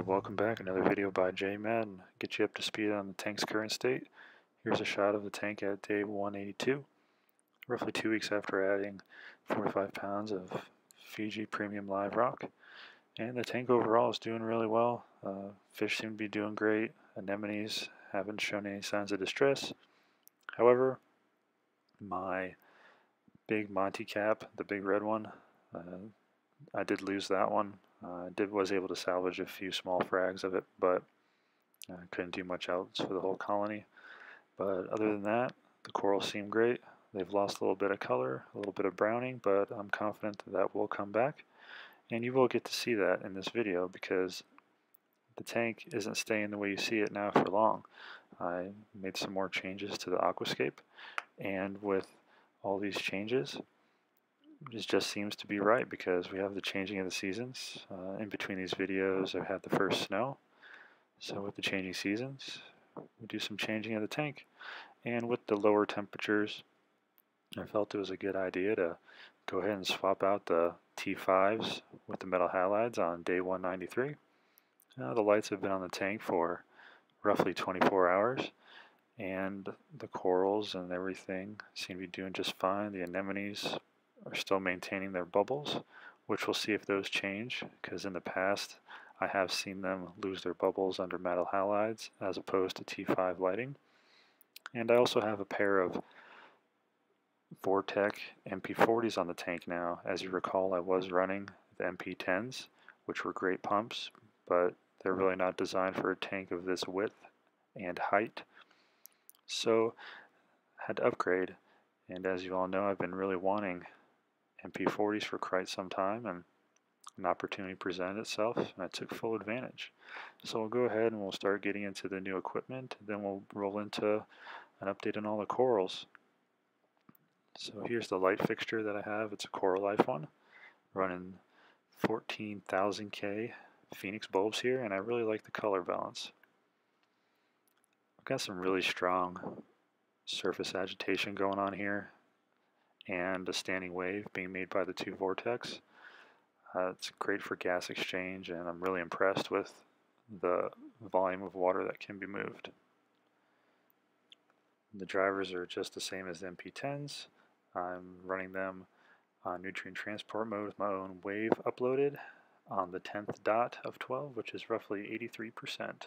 Alright, welcome back. Another video by jmadden. Get you up to speed on the tank's current state. Here's a shot of the tank at day 182, roughly 2 weeks after adding 45 pounds of Fiji premium live rock. And the tank overall is doing really well. Fish seem to be doing great. Anemones haven't shown any signs of distress. However, my big Monty cap, the big red one, I did lose that one. Was able to salvage a few small frags of it, but couldn't do much else for the whole colony. But other than that, the corals seem great. They've lost a little bit of color, a little bit of browning, but I'm confident that will come back. And you will get to see that in this video because the tank isn't staying the way you see it now for long. I made some more changes to the aquascape, and with all these changes, it just seems to be right because we have the changing of the seasons. In between these videos, I've had the first snow. So with the changing seasons, we do some changing of the tank. And with the lower temperatures, I felt it was a good idea to go ahead and swap out the T5s with the metal halides on day 193. The lights have been on the tank for roughly 24 hours, and the corals and everything seem to be doing just fine. The anemones are still maintaining their bubbles, which we'll see if those change, because in the past I have seen them lose their bubbles under metal halides as opposed to T5 lighting. And I also have a pair of Vortech MP40s on the tank now. As you recall, I was running the MP10s, which were great pumps, but they're really not designed for a tank of this width and height. So I had to upgrade, and as you all know, I've been really wanting MP40s for quite some time, and an opportunity presented itself, and I took full advantage. So we'll go ahead and we'll start getting into the new equipment, and then we'll roll into an update on all the corals. So here's the light fixture that I have. It's a Coralife one, running 14,000K Phoenix bulbs here, and I really like the color balance. I've got some really strong surface agitation going on here, and a standing wave being made by the two Vortex. It's great for gas exchange, and I'm really impressed with the volume of water that can be moved. The drivers are just the same as the MP10s. I'm running them on nutrient transport mode with my own wave uploaded on the 10th dot of 12, which is roughly 83%.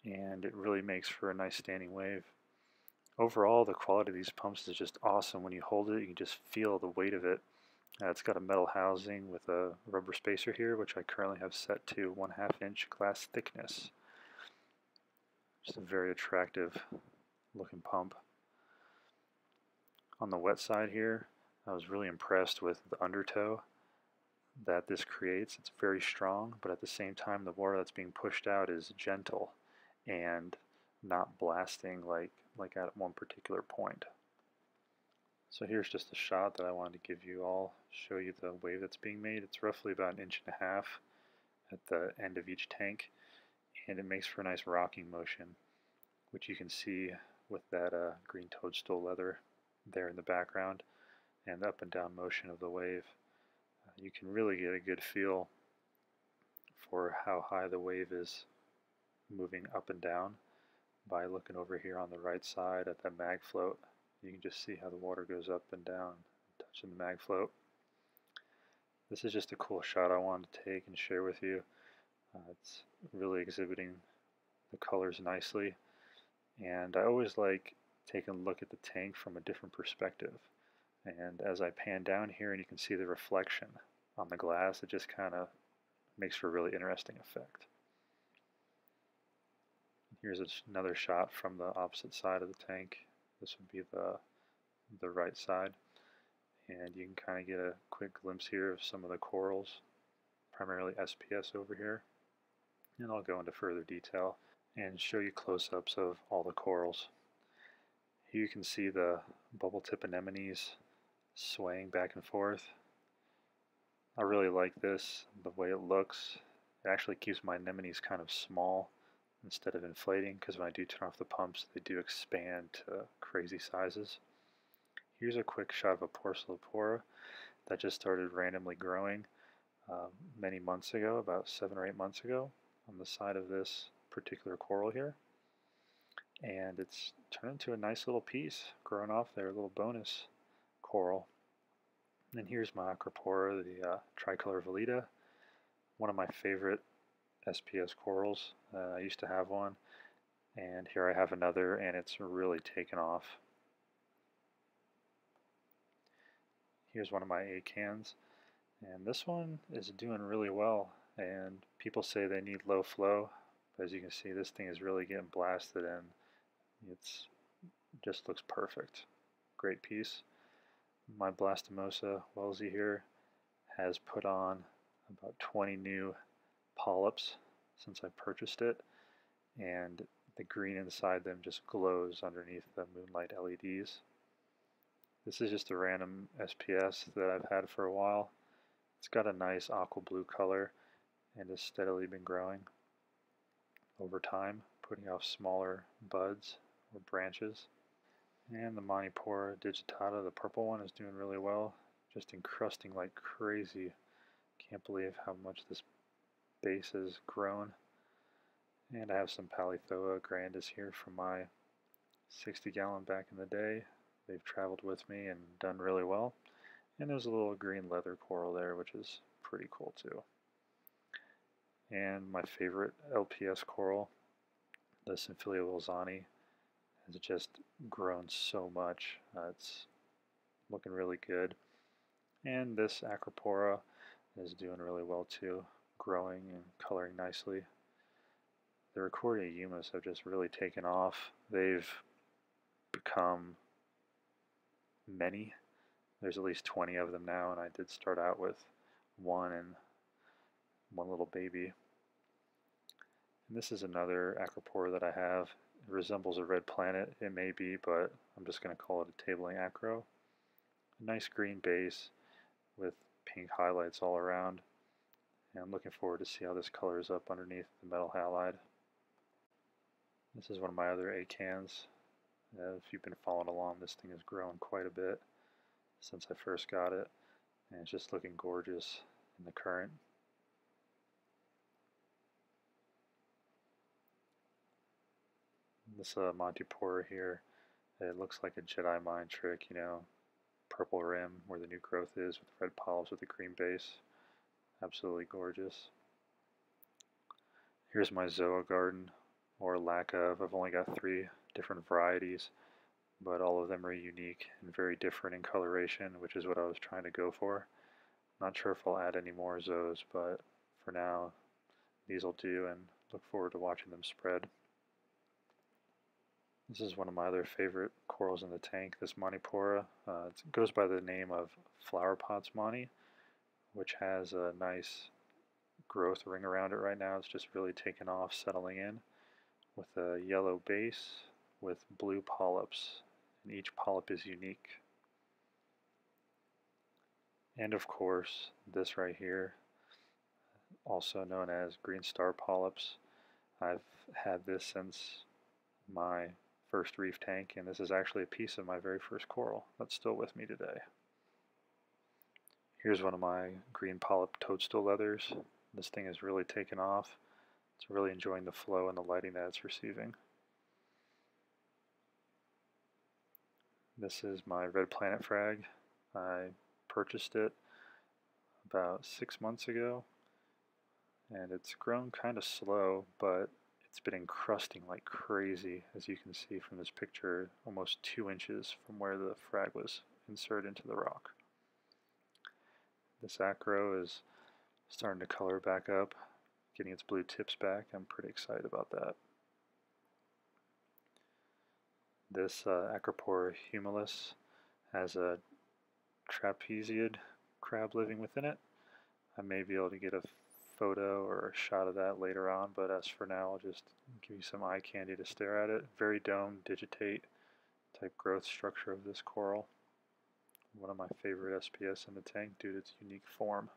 And it really makes for a nice standing wave. Overall, the quality of these pumps is just awesome. When you hold it, you can just feel the weight of it. It's got a metal housing with a rubber spacer here, which I currently have set to 1/2 inch glass thickness. Just a very attractive looking pump. On the wet side here, I was really impressed with the undertow that this creates. It's very strong, but at the same time, the water that's being pushed out is gentle and not blasting like at one particular point. So here's just a shot that I wanted to give you all, show you the wave that's being made. It's roughly about 1.5 inches at the end of each tank, and it makes for a nice rocking motion, which you can see with that green toadstool leather there in the background, and the up and down motion of the wave. You can really get a good feel for how high the wave is moving up and down by looking over here on the right side at that mag float. You can just see how the water goes up and down, touching the mag float. This is just a cool shot I wanted to take and share with you. It's really exhibiting the colors nicely, and I always like taking a look at the tank from a different perspective. And as I pan down here and you can see the reflection on the glass, it just kind of makes for a really interesting effect. Here's another shot from the opposite side of the tank. This would be the right side, and you can kind of get a quick glimpse here of some of the corals, primarily SPS over here, and I'll go into further detail and show you close-ups of all the corals. Here you can see the bubble tip anemones swaying back and forth. I really like this, the way it looks. It actually keeps my anemones kind of small instead of inflating, because when I do turn off the pumps, they do expand to crazy sizes. Here's a quick shot of a Palythoa that just started randomly growing many months ago, about 7 or 8 months ago. on the side of this particular coral here. And it's turned into a nice little piece, growing off there, a little bonus coral. And then here's my Acropora, the tricolor valida, one of my favorite SPS corals. I used to have one, and here I have another, and it's really taken off. Here's one of my acans, and this one is doing really well, and people say they need low flow, but as you can see, this thing is really getting blasted in. It's just looks perfect. Great piece. My Blastomussa wellsi here has put on about 20 new polyps since I purchased it, and the green inside them just glows underneath the moonlight LEDs. This is just a random SPS that I've had for a while. It's got a nice aqua blue color and has steadily been growing over time, putting off smaller buds or branches. And the Montipora digitata, the purple one, is doing really well, just encrusting like crazy. Can't believe how much this base has grown. And I have some Palythoa grandis here from my 60-gallon back in the day. They've traveled with me and done really well. And there's a little green leather coral there, which is pretty cool too. And my favorite LPS coral, the Symphilia wilsoni, has just grown so much. It's looking really good. And this Acropora is doing really well too, growing and coloring nicely. The Ricordea humus have just really taken off. They've become many. There's at least 20 of them now, and I did start out with one and one little baby. And this is another Acropora that I have. It resembles a red planet. It may be, but I'm just going to call it a tabling acro. A nice green base with pink highlights all around. And I'm looking forward to see how this colors up underneath the metal halide. This is one of my other acans. If you've been following along, this thing has grown quite a bit since I first got it, and it's just looking gorgeous in the current. This Montipora here, it looks like a Jedi mind trick, you know, purple rim where the new growth is with red polyps with a green base. Absolutely gorgeous. Here's my Zoa garden, or lack of. I've only got 3 different varieties, but all of them are unique and very different in coloration, which is what I was trying to go for. Not sure if I'll add any more Zoas, but for now these will do, and look forward to watching them spread. This is one of my other favorite corals in the tank, this Montipora. It goes by the name of Flower Pots Monty, which has a nice growth ring around it right now. It's just really taken off, settling in, with a yellow base with blue polyps, and each polyp is unique. And of course, this right here, also known as green star polyps. I've had this since my first reef tank, and this is actually a piece of my very first coral that's still with me today. Here's one of my green polyp toadstool leathers. This thing has really taken off. It's really enjoying the flow and the lighting that it's receiving. This is my Red Planet frag. I purchased it about 6 months ago, and it's grown kind of slow, but it's been encrusting like crazy, as you can see from this picture, almost 2 inches from where the frag was inserted into the rock. This acro is starting to color back up, getting its blue tips back. I'm pretty excited about that. This Acropora humilis has a trapeziid crab living within it. I may be able to get a photo or a shot of that later on, but as for now, I'll just give you some eye candy to stare at it. Very domed digitate type growth structure of this coral. One of my favorite SPS in the tank due to its unique form.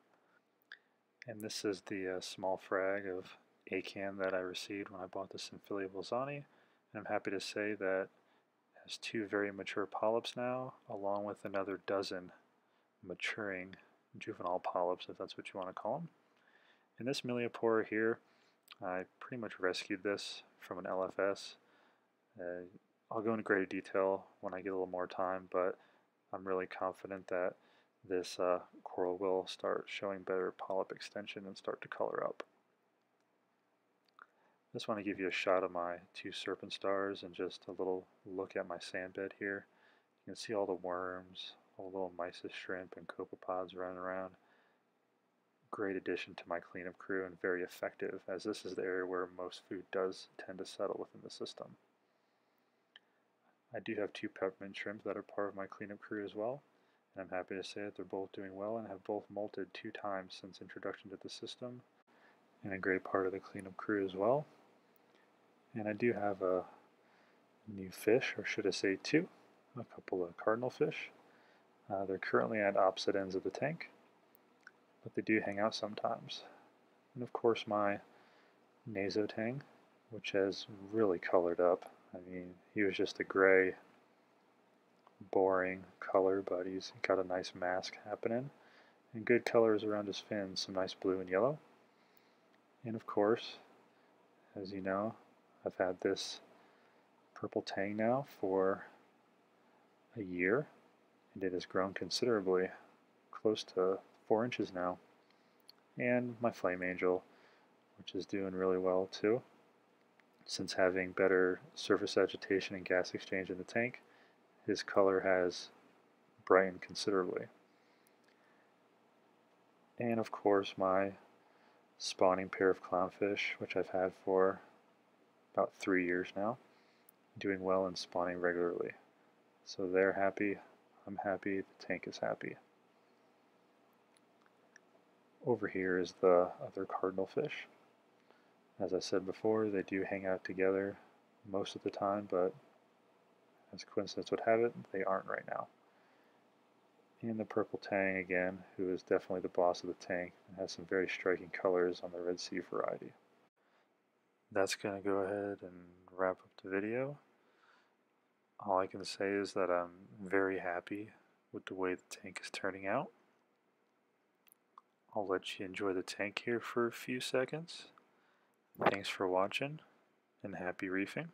And this is the small frag of acan that I received when I bought the Symphilia wilsoni. And I'm happy to say that it has 2 very mature polyps now, along with another dozen maturing juvenile polyps, if that's what you want to call them. And this millepora here I pretty much rescued this from an LFS. I'll go into greater detail when I get a little more time, but I'm really confident that this coral will start showing better polyp extension and start to color up. I just want to give you a shot of my 2 serpent stars and just a little look at my sand bed here. You can see all the worms, all the little mysis shrimp and copepods running around. Great addition to my cleanup crew and very effective, as this is the area where most food does tend to settle within the system. I do have 2 peppermint shrimp that are part of my cleanup crew as well, and I'm happy to say that they're both doing well and have both molted 2 times since introduction to the system, and a great part of the cleanup crew as well. And I do have a new fish, or should I say 2, a couple of cardinal fish. They're currently at opposite ends of the tank, but they do hang out sometimes. And of course my Naso tang, which has really colored up. I mean, he was just a gray, boring color, but he's got a nice mask happening, and good colors around his fins, some nice blue and yellow. And of course, as you know, I've had this purple tang now for a year, and it has grown considerably, close to 4 inches now. And my flame angel, which is doing really well too. Since having better surface agitation and gas exchange in the tank, his color has brightened considerably. And of course my spawning pair of clownfish, which I've had for about 3 years now, doing well and spawning regularly. So they're happy, I'm happy, the tank is happy. Over here is the other cardinal fish. As I said before, they do hang out together most of the time, but as coincidence would have it, they aren't right now. And the purple tang again, who is definitely the boss of the tank and has some very striking colors on the Red Sea variety. That's going to go ahead and wrap up the video. All I can say is that I'm very happy with the way the tank is turning out. I'll let you enjoy the tank here for a few seconds. Thanks for watching, and happy reefing.